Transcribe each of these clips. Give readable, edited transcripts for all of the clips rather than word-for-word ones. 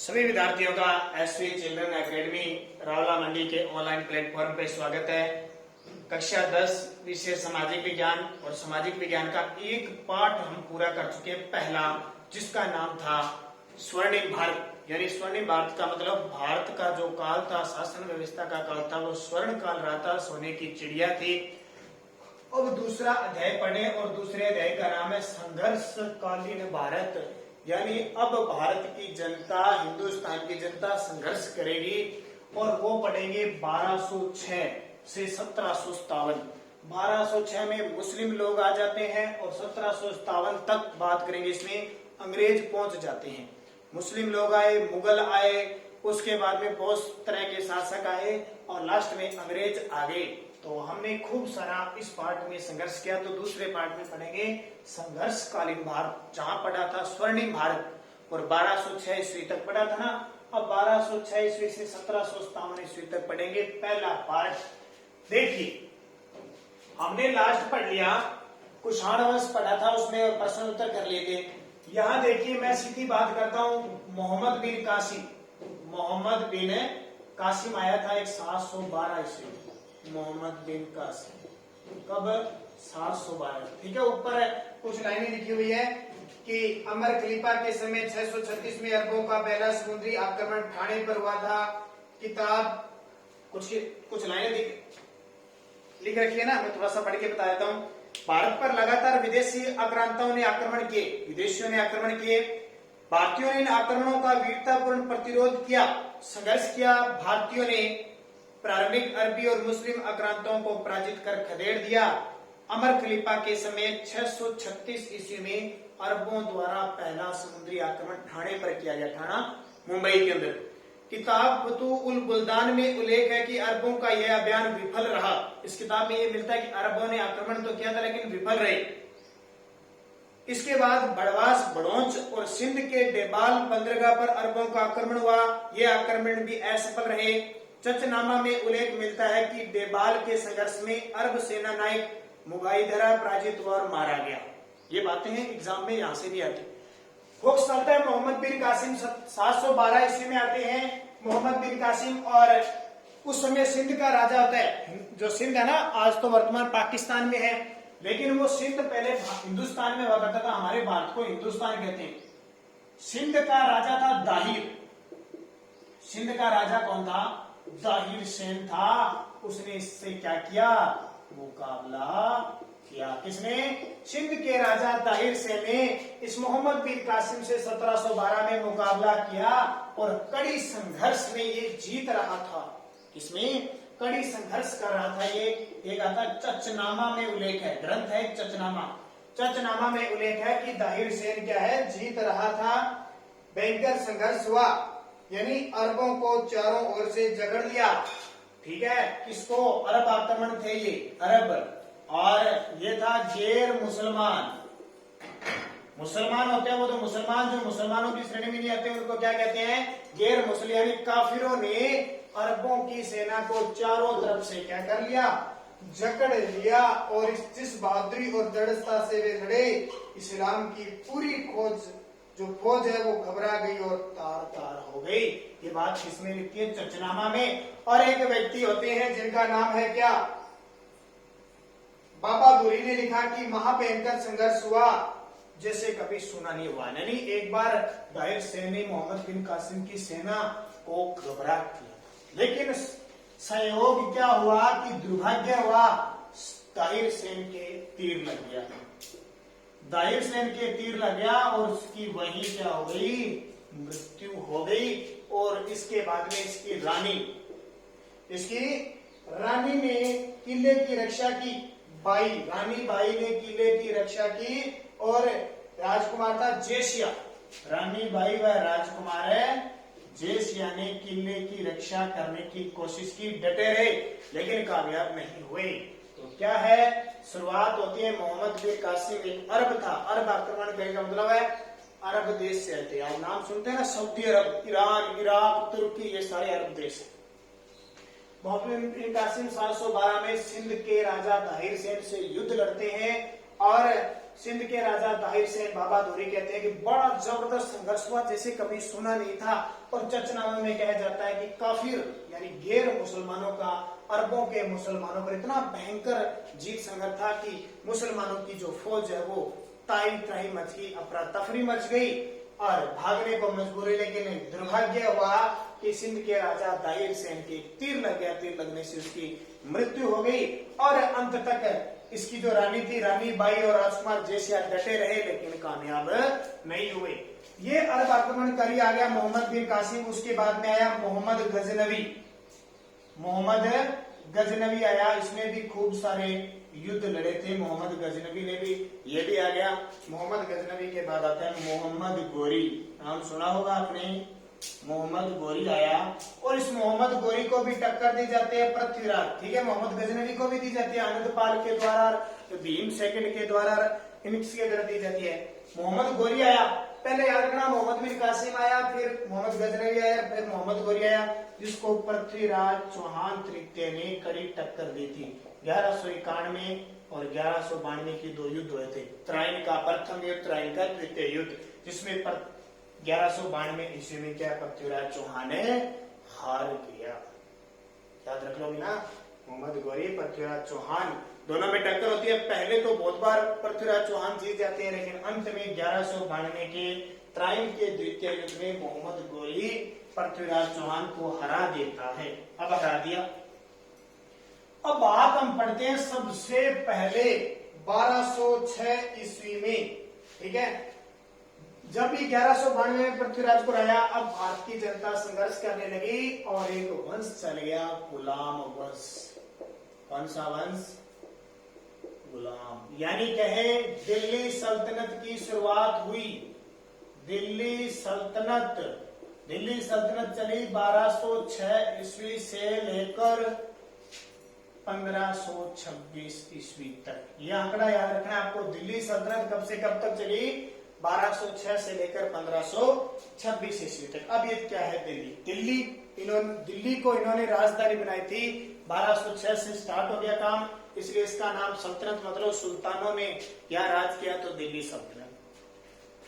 सभी विद्यार्थियों का एसवी चिल्ड्रन एकेडमी रावला मंडी के ऑनलाइन प्लेटफॉर्म पे स्वागत है। कक्षा 10 विषय सामाजिक विज्ञान और सामाजिक विज्ञान का एक पाठ हम पूरा कर चुके हैं, पहला, जिसका नाम था स्वर्णिम भारत। यानी स्वर्णिम भारत का मतलब भारत का जो काल था, शासन व्यवस्था का काल था, वो स्वर्ण काल रहा था, सोने की चिड़िया थी। अब दूसरा अध्याय पढ़े और दूसरे अध्याय का नाम है संघर्षकालीन भारत। यानी अब भारत की जनता, हिंदुस्तान की जनता संघर्ष करेगी और वो पढ़ेंगे 1206 से 1757। 1206 में मुस्लिम लोग आ जाते हैं और 1757 तक बात करेंगे, इसमें अंग्रेज पहुंच जाते हैं। मुस्लिम लोग आए, मुगल आए, उसके बाद में बहुत तरह के शासक आए और लास्ट में अंग्रेज आ गए। तो हमने खूब सारा इस पार्ट में संघर्ष किया, तो दूसरे पार्ट में पढ़ेंगे संघर्षकालीन भारत, जहां पढ़ा था स्वर्णिम भारत और 1206 ईस्वी तक पढ़ा था ना। अब 1206 ईस्वी से 1757 ईस्वी तक पढ़ेंगे। पहला पार्ट देखिए, हमने लास्ट पढ़ लिया, कुषाण वंश पढ़ा था, उसमें प्रश्न उत्तर कर लिए थे। यहाँ देखिए, मैं सीधी बात करता हूँ, मोहम्मद बिन कासिम आया था 712 ईस्वी। मोहम्मद बिन कासिम कब? 712। ठीक है, ऊपर कुछ लाइनें लिखी हुई है कि अमर खलीफा के समय 636 में अरबों का पहला समुद्री आक्रमण ठाणे पर हुआ था। किताब कुछ लाइनें लिख रखी है ना, मैं थोड़ा सा पढ़ के बता देता हूँ। भारत पर लगातार विदेशी आक्रांताओं ने आक्रमण किए, विदेशियों ने आक्रमण किए। भारतीयों ने इन आक्रमणों का वीरतापूर्ण प्रतिरोध किया, संघर्ष किया। भारतीयों ने प्रारंभिक अरबी और मुस्लिम आक्रांताओं को पराजित कर खदेड़ दिया। अमर खलीफा के समय 636 ईस्वी में अरबों द्वारा पहला समुद्री आक्रमण ठाणे पर किया गया, ठाणा मुंबई के अंदर। किताब फतूह-उल बुल्दान में उल्लेख है कि अरबों का यह अभियान विफल रहा। इस किताब में यह मिलता है कि अरबों ने आक्रमण तो किया था लेकिन विफल रहे। इसके बाद बड़वास, बड़ौच और सिंध के डेबाल बंदरगाह पर अरबों का आक्रमण हुआ, यह आक्रमण भी असफल रहे। चचनामा में उल्लेख मिलता है कि डेबाल के संघर्ष में अरब सेना नायक मुगाइदरा पराजित हुआ और मारा गया। ये बातें हैं एग्जाम में, यहां से भी आती। फोक्स चलता है, मोहम्मद बिन कासिम 712 ईस्वी में आते हैं मोहम्मद बिन कासिम, और उस समय सिंध का राजा होता है। जो सिंध है ना, आज तो वर्तमान पाकिस्तान में है, लेकिन वो सिंध पहले हिंदुस्तान में हुआ करता था। हमारे भारत को हिंदुस्तान कहते हैं। सिंध का राजा था दाहिर। सिंध का राजा कौन था? दाहिर सेन था। उसने इससे क्या किया? मुकाबला किया। किसने? सिंध के राजा दाहिर सेन ने इस मोहम्मद बिन कासिम से 1712 में मुकाबला किया और कड़ी संघर्ष में ये जीत रहा था। इसमें कड़ी संघर्ष कर रहा था। ये एक आता चचनामा में उल्लेख है, ग्रंथ है चचनामा। चचनामा में उल्लेख है कि दाहिर सेन क्या है? जीत रहा था। भयंकर संघर्ष हुआ, यानी अरबों को चारों ओर से जकड़ लिया। ठीक है, किसको? अरब आक्रमण थे ये, अरब। और ये था गैर मुसलमान। मुसलमान होते हैं वो तो मुसलमान, जो मुसलमानों की श्रेणी में नहीं आते उनको क्या कहते हैं? गैर मुस्लिम। यानी काफिरों ने अरबों की सेना को चारों तरफ से क्या कर लिया? जकड़ लिया। और जिस बहादुरी और दृढ़ता से वे लड़े, इस्लाम की पूरी जो फौज है वो घबरा गई और तार तार हो गई। ये बात किसमें लिखी है? चचनामा में। और एक व्यक्ति होते हैं जिनका नाम है क्या? बाबा दुरी ने लिखा कि महाभयंकर संघर्ष हुआ जैसे कभी सुना नहीं हुआ। यानी एक बार दाहिर सेन ने मोहम्मद बिन कासिम की सेना को घबरा किया, लेकिन संयोग क्या हुआ कि दुर्भाग्य हुआ, दाहिर सेन के तीर लग गया। दाहिर सेन के तीर लग गया और उसकी वही क्या हो गई? मृत्यु हो गई। और इसके बाद में इसकी रानी ने किले की रक्षा की। रानी बाई ने किले की रक्षा की और राजकुमार था जेसिया। रानी बाई व राजकुमार है जेसिया ने किले की रक्षा करने की कोशिश की, डटे रहे, लेकिन कामयाब नहीं हुए। तो क्या है? शुरुआत होती है, मोहम्मद बिन कासिम एक अरब था। अरब आक्रमण करने का मतलब है अरब देश से आते। आप नाम सुनते हैं ना, सऊदी अरब, ईरान, इराक, तुर्की, ये सारे अरब देश है। मोहम्मद बिन कासिम 712 में सिंध के राजा दाहिर सेन से युद्ध लड़ते हैं और सिंध के राजा ताहिर सेन बाबा धोरी कहते हैं कि बड़ा जबरदस्त संघर्ष हुआ जैसे कभी सुना नहीं था। और चचनामा में कहा जाता है कि काफिर यानी गैर मुसलमानों का अरबों के मुसलमानों पर इतना भयंकर जीत संघर्ष था कि मुसलमानों की जो फौज है वो ताई त्राही मच गई, अफरा तफरी मच गई और भागने को मजबूर। लेकिन दुर्भाग्य हुआ कि सिंध के राजा ताहिर सेन के तीर लग गया, तीर लगने से उसकी मृत्यु हो गई। और अंत तक इसकी जो रानी थी, रानी बाई और राजकुमार जैसिया डटे रहे लेकिन कामयाब नहीं हुए। ये अरब आक्रमणकारी आ गया मोहम्मद बिन कासिम, उसके बाद में आया मोहम्मद गजनवी। मोहम्मद गजनवी आया, इसने भी खूब सारे युद्ध लड़े थे। मोहम्मद गजनवी ने भी, ये भी आ गया। मोहम्मद गजनवी के बाद आता है मोहम्मद गोरी, नाम सुना होगा आपने। मोहम्मद गोरी आया और इस मोहम्मद गोरी को भी टक्कर दी जाती है पृथ्वीराज, ठीक है। मोहम्मद गजनवी को भी दी जाती है आनंदपाल के द्वारा, भीम सेकंड के द्वारा, इनके द्वारा दी जाती है। मोहम्मद गोरी आया, पहले याद रखना मोहम्मद बिन कासिम आया, फिर मोहम्मद गजनवी आया, फिर मोहम्मद गोरी आया, जिसको पृथ्वीराज चौहान तृतीय ने कड़ी टक्कर दी थी। 1191 और 1192 के दो युद्ध हुए थे। त्राइन का प्रथम युद्ध, त्राइन का द्वितीय युद्ध, जिसमें 1192 ईस्वी में क्या पृथ्वीराज चौहान ने हार गया। याद रख लो ना, मोहम्मद गोरी पृथ्वीराज चौहान दोनों में टक्कर होती है। पहले तो बहुत बार पृथ्वीराज चौहान जीत जाते हैं, लेकिन अंत में 1192 के त्राइन के द्वितीय युद्ध में मोहम्मद गोरी पृथ्वीराज चौहान को हरा देता है। अब हरा दिया। अब बात हम पढ़ते हैं सबसे पहले 1206 ईस्वी में, ठीक है। जब भी 1192 में पृथ्वीराज को हराया, अब भारत की जनता संघर्ष करने लगी और एक वंश चल गया, गुलाम वंश। कौन सा वंश? गुलाम। यानी कहे दिल्ली सल्तनत की शुरुआत हुई। दिल्ली सल्तनत चली 1206 ईस्वी से लेकर 1526 ईस्वी तक। यह आंकड़ा याद रखना आपको। दिल्ली सल्तनत कब से कब तक चली? 1206 से लेकर 1526 ईस्वी तक। अब ये क्या है? दिल्ली को इन्होंने राजधानी बनाई थी। 1206 से स्टार्ट हो गया काम, इसलिए इसका नाम सल्तनत, मतलब सुल्तानों ने क्या राज किया, तो दिल्ली सल्तनत।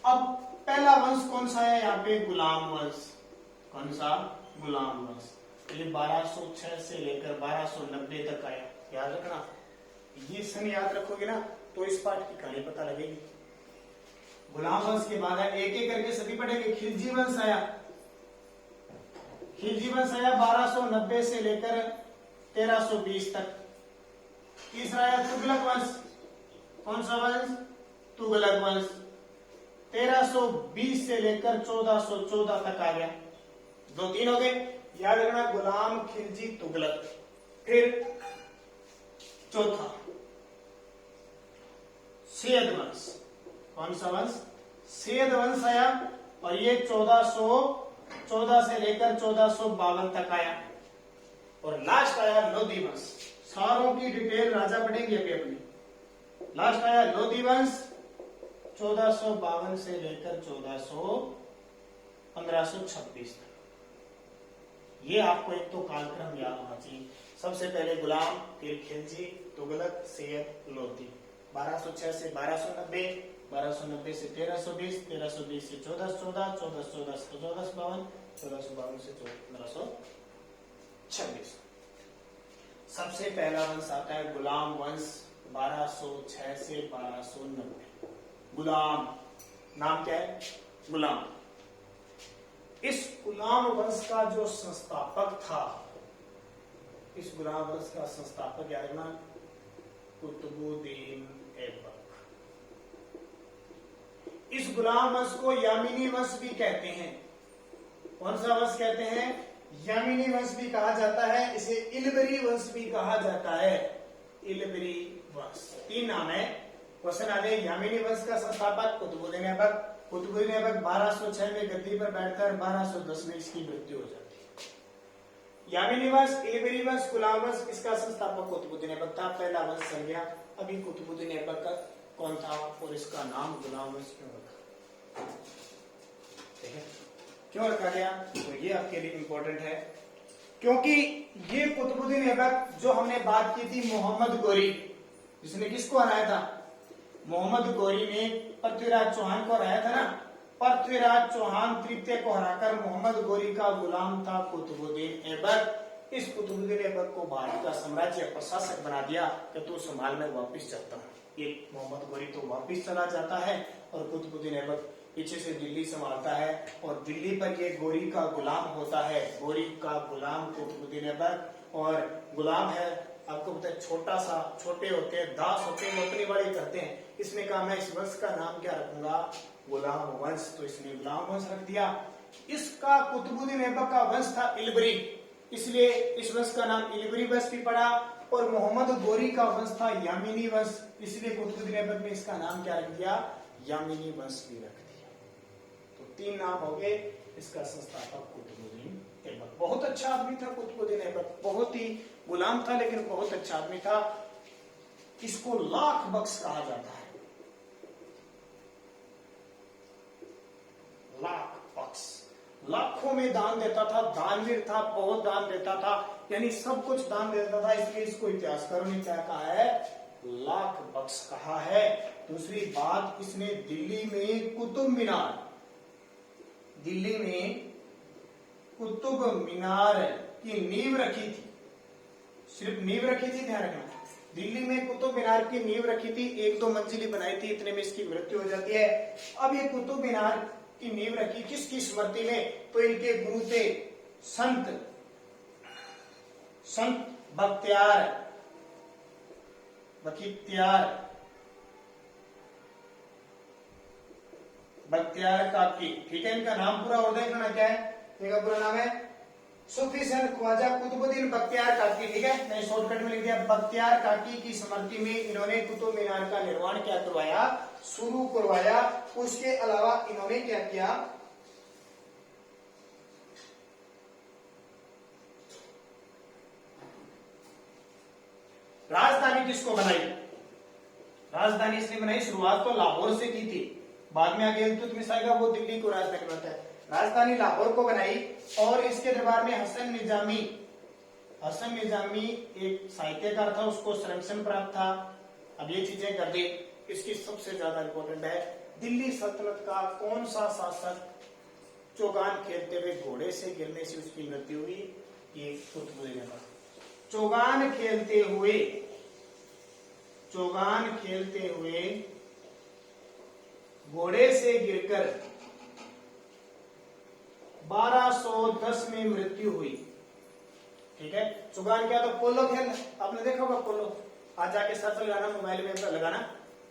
अब पहला वंश कौन सा है यहाँ पे? गुलाम वंश। कौन सा? गुलाम वंश। ये 1206 से लेकर 1290 तक आया। याद रखना, ये सन याद रखोगे ना तो इस पाठ की कहानी पता लगेगी। गुलाम वंश के बाद एक एक करके सभी पढ़ेंगे। खिलजी वंश आया। खिलजी वंश आया 1290 से लेकर 1320 तक। तीसरा आया तुगलक वंश। कौन सा वंश? तुगलक वंश। 1320 से लेकर 1414 तक आ गया। 2-3 हो गए। याद रखना, गुलाम, खिलजी, तुगलक। फिर चौथा सैयद वंश। कौन सा वंश? सैयद वंश आया और ये 1414 से लेकर 1452 तक आया। और लास्ट आया लोधी वंश। सारों की डिटेल राजा पढ़ेंगे अभी अपनी। लास्ट आया लोधी वंश 1452 से लेकर 1526 तक। ये आपको एक तो कालक्रम याद होना चाहिए। सबसे पहले गुलाम, फिर खिलजी, तुगलक, सैयद, लोधी। 1206 से 1290, 1290 से 1320, 1320 से 1414, 1414 से 1452, 1452 से 1526। सबसे पहला वंश आता है गुलाम वंश 1206 से 1290। गुलाम नाम क्या है? गुलाम। इस गुलाम वंश का जो संस्थापक था, इस गुलाम वंश का संस्थापक याद रखना, कुतुबुद्दीन ऐबक। इस गुलाम वंश को यामिनी वंश भी कहते हैं। कौन सा वंश कहते हैं? यामिनी वंश भी कहा जाता है। इसे इलबरी वंश भी कहा जाता है। इलबरी वंश। 3 नाम है। क्वेश्चन आ जाए। यामिनी वंश का संस्थापक कुतुबुद्दीन ऐबक। कुतुबुद्दीन ऐबक 1206 में गद्दी पर बैठकर 1210 में इसकी मृत्यु हो जाती है। यामिनी वंश, इलबरी वंश, गुलाम वंश, इसका संस्थापक कुतुबुद्दीन ऐबक था। पहला वंश बन गया। अभी कुतुबुद्दीन ऐबक का कौन था और इसका नाम गुलाम वंश क्यों रखा? ठीक है, क्यों रखा गया? तो ये आपके लिए इंपॉर्टेंट है, क्योंकि ये कुतुबुद्दीन ऐबक जो हमने बात की थी मोहम्मद गोरी, जिसने किसको हराया था? मोहम्मद गोरी ने पृथ्वीराज चौहान को हराया था ना, पृथ्वीराज चौहान तृतीय को हराकर मोहम्मद गोरी का गुलाम था कुतुबुद्दीन ऐबक। इस कुतुबुद्दीन ऐबक को भारत का साम्राज्य प्रशासक बना दिया कि तू संभाल, मैं वापिस चलता हूँ। ये मोहम्मद गोरी तो वापिस चला जाता है और कुतुबुद्दीन ऐबक पीछे से दिल्ली संभालता है और दिल्ली पर ये गोरी का गुलाम होता है, गोरी का गुलाम कुतुबुद्दीन ऐबक। और गुलाम है, आपको पता है छोटा सा, छोटे होते हैं, दास होते हैं, नौकरी वाले करते हैं। इसने कहा मैं इस वंश का नाम क्या रखूंगा, गुलाम वंश, तो इसने गुलाम वंश रख दिया। इसका कुतुबुद्दीन ऐबक का वंश था इलबरी, इसलिए इस वंश का नाम इलबरी वंश भी पड़ा। और मोहम्मद गोरी का वंश था यामिनी वंश, इसलिए कुतुबुद्दीन ऐबक ने इसका नाम क्या रख दिया, यामिनी वंश भी रख दिया। तो 3 नाम हो गए इसका संस्थापक कुतुबुद्दीन ऐबक। बहुत अच्छा आदमी था कुतुबुद्दीन ऐबक, बहुत ही गुलाम था लेकिन बहुत अच्छा आदमी था। इसको लाख बख्श कहा जाता है, लाख बख्श, लाखों में दान देता था, दानवीर था, बहुत दान देता था, यानी सब कुछ दान देता था। इसलिए इसको इतिहासकारों ने क्या कहा है, लाख बख्श कहा है। दूसरी बात, इसने दिल्ली में कुतुब मीनार, दिल्ली में कुतुब मीनार की नींव रखी थी, सिर्फ नींव रखी थी, ध्यान रखना, दिल्ली में कुतुब मीनार की नींव रखी थी, 1-2 मंजिली बनाई थी, इतने में इसकी मृत्यु हो जाती है। अब ये कुतुब मीनार की नींव रखी किसकी स्मृति में, तो इनके गुरु थे संत बख्तियार काकी, ठीक है। इनका नाम पूरा और देखना क्या है, इनका पूरा नाम है सूफी संत ख्वाजा कुतुबुद्दीन बख्तियार काकी, ठीक है। मैंने शॉर्टकट में लिख दिया, बख्तियार काकी की स्मृति में इन्होंने कुतुब मीनार का निर्माण क्या करवाया, शुरू करवाया। उसके अलावा इन्होंने क्या किया, राजधानी किसको बनाई, राजधानी इसने बनाई, शुरुआत तो लाहौर से की थी, बाद में आगे इल्तुतमिश आएगा, वो दिल्ली को राजधानी बनाता है। राजधानी लाहौर को बनाई और इसके दरबार में हसन निजामी एक साहित्यकार था, उसको संरक्षण प्राप्त था। अब ये चीजें कर दी। इसकी सबसे ज्यादा इंपॉर्टेंट है, दिल्ली सल्तनत का कौन सा शासक चौगान खेलते हुए घोड़े से गिरने से उसकी मृत्यु हुई, ये कुतुबुद्दीन ऐबक। चौगान खेलते हुए घोड़े से गिरकर 1210 में मृत्यु हुई, ठीक है। चौगान क्या, तो पोलो खेल, आपने देखा होगा पोलो, आज जाके सर्च लगाना, मोबाइल में लगाना,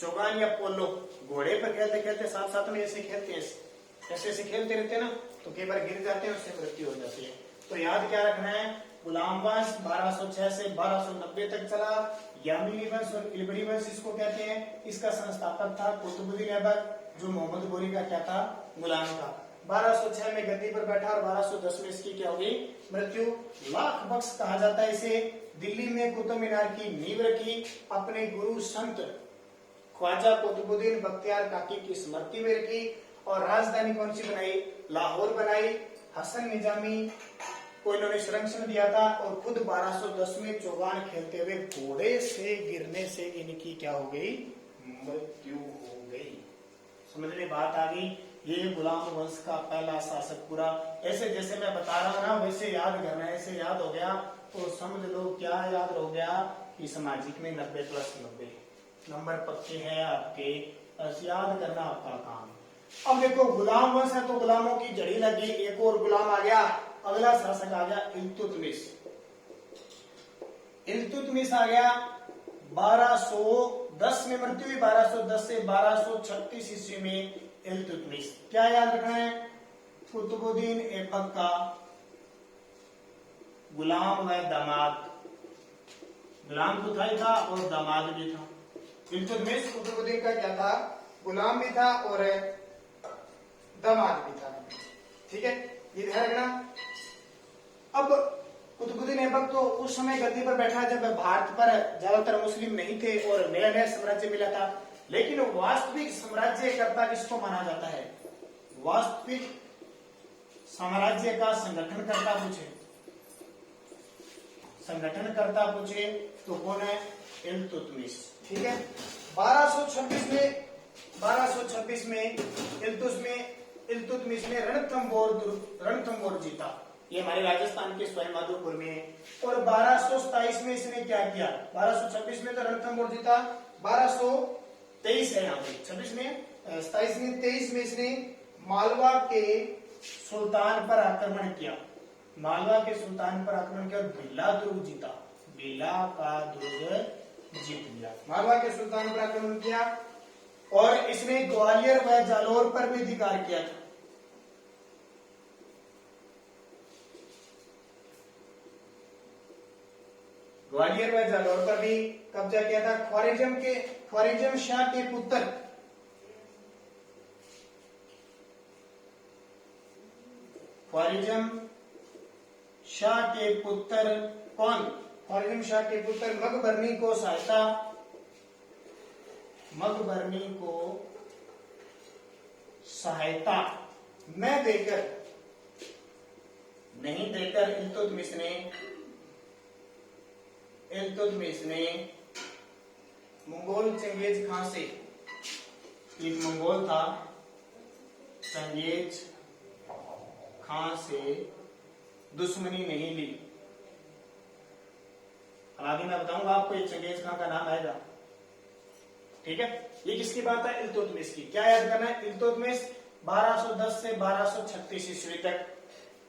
चौगान या पोलो, घोड़े पर खेलते खेलते साथ साथ में ऐसे खेलते हैं, ऐसे खेलते रहते हैं ना, तो कई बार गिर जाते हैं, उससे मृत्यु हो जाती है। तो याद क्या रखना है, गुलाम वंश 1206 से 1290 तक चला, यामिनी वंश और इलबरी वंश इसको कहते हैं। इसका संस्थापक था कुतुबुद्दीन ऐबक, जो मोहम्मद गोरी का क्या था, गुलाम था। 1206 में गद्दी पर बैठा और 1210 में इसकी क्या हुई, मृत्यु। लाख बख्श कहा जाता है इसे। दिल्ली में कुतुब मीनार की नींव रखी, अपने गुरु संत ख्वाजा कुतुबुद्दीन बख्तियार काकी की स्मृति में रखी, और राजधानी कौन सी बनाई, लाहौर बनाई। हसन निजामी को इन्होंने संरक्षण दिया था, और खुद 1210 में चौगान खेलते हुए घोड़े से गिरने से इनकी क्या हो गई, मृत्यु हो गई। समझ में बात आ गई। ये गुलाम वंश का पहला शासक पूरा, ऐसे जैसे मैं बता रहा हूं ना वैसे याद करना है। ऐसे याद हो गया तो समझ लो क्या याद हो गया कि सामाजिक में 90+90 नंबर पक्के हैं आपके, बस याद करना आपका काम। अब देखो गुलाम वंश है तो गुलामों की जड़ी लगी, एक और गुलाम आ गया, अगला शासक आ गया इल्तुतमिश आ गया। 1210 में मृत्यु हुई, 1210 से 1236 ईस्वी में इल्तुतमिश। क्या याद रखना है, कुतुबुद्दीन ऐबक का गुलाम व दामाद, गुलाम तो था और दामाद भी था। इल्तुतमिश कुतुबुद्दीन का क्या था, गुलाम भी था और दामाद भी था, ठीक है, ये ध्यान रखना। अब कुतुबुद्दीन ऐबक तो उस समय गद्दी पर बैठा जब भारत पर ज्यादातर मुस्लिम नहीं थे और नया नया साम्राज्य मिला था, लेकिन वास्तविक साम्राज्यकर्ता किसको माना जाता है, वास्तविक साम्राज्य का संगठनकर्ता पूछे तो कौन है, इल्तुतमिश, ठीक है। 1226 में इल्तुतमिश ने रणथंबोर जीता। ये हमारे राजस्थान के सवाईमाधोपुर में है। और 1227 में इसने क्या किया? 1226 में तो रणथंबोर जीता, 1223 है यहाँ पे, 26 में 27 में 23 में इसने मालवा के सुल्तान पर आक्रमण किया। मालवा के सुल्तान पर आक्रमण किया और बिल्ला दुर्ग जीता। बिल्ला का दुर्ग जीत लिया। मालवा के सुल्तान पर आक्रमण किया और इसने ग्वालियर व जालौर पर भी अधिकार किया था। ग्वालियर व जालौर पर भी कब्जा किया था। ख्वारिजम शाह के पुत्र ख्वारिजम शाह के पुत्र कौन? ख्वारिजम शाह के पुत्र मकबरनी को सहायता नहीं देकर इल्तुतमिश ने मंगोल चंगेज खां से, एक मंगोल था चंगेज खां से दुश्मनी नहीं ली। आगे मैं बताऊंगा आपको, एक चंगेज खां का नाम आएगा, ठीक है। ये किसकी बात है? इल्तुतमिश की। क्या याद करना है? इल्तुतमिश 1210 से 1236 ईस्वी तक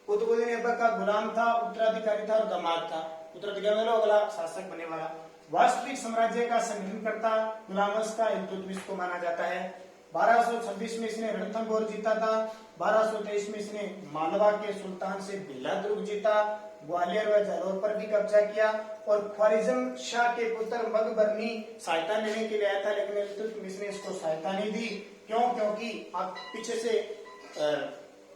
कुतुबुद्दीन ऐबक का गुलाम था, उत्तराधिकारी था और दामाद था। उत्तराधिकारी मतलब अगला शासक बनने वाला। वास्तविक साम्राज्य का संगठनकर्ता गुलामस का इल्तुतमिश को माना जाता है। 1226 में इसने रणथंबोर जीता था। 1223 में इसने मालवा के सुल्तान से बिल्ला दुर्ग जीता। ग्वालियर व जालौर पर भी कब्जा किया और ख्वारिजम शाह के पुत्र मकबरनी सहायता लेने के लिए आया था, लेकिन इल्तुतमिश ने इसको सहायता नहीं दी। क्यों? क्योंकि आप पीछे से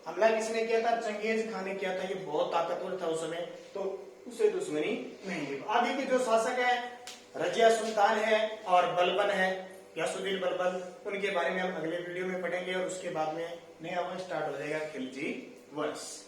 हमला किसने किया था? चंगेज खान ने किया था। ये बहुत ताकतवर था उस समय, तो उसे दुश्मनी नहीं हुई। आगे के जो शासक है रजिया सुल्तान है और बलबन है, यासुद्दीन बलबन, उनके बारे में हम अगले वीडियो में पढ़ेंगे और उसके बाद में नया वर्ष स्टार्ट हो जाएगा खिलजी वर्ष।